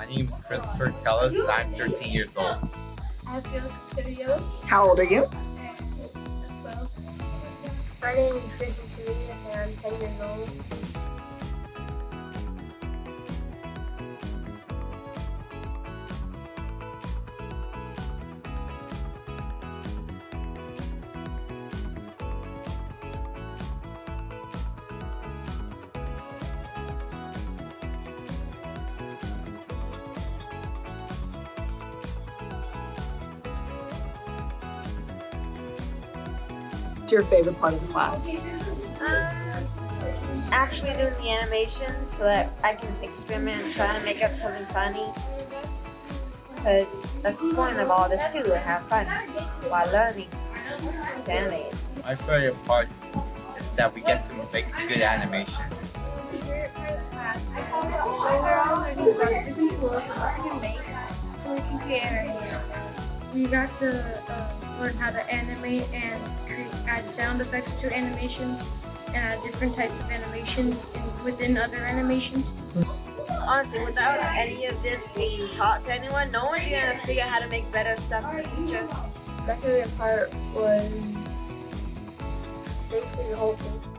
My name is Christopher Tellis and I'm 13 years old. I'm Bill Custodio. How old are you? I'm 12. My name is Griffin Salinas and I'm 10 years old. What's your favorite part of the class? Actually doing the animation so that I can experiment and try to make up something funny. Because that's the point of all this too, to have fun while learning to animate. My favorite part is that we get to make good animation. My favorite part of the class is when we're all learning about different tools and what we can make so we can create our animation. We got to learn how to animate and add sound effects to animations and add different types of animations within other animations. Honestly, without any of this being taught to anyone, no one's gonna figure out how to make better stuff in the future. My favorite part was basically the whole thing.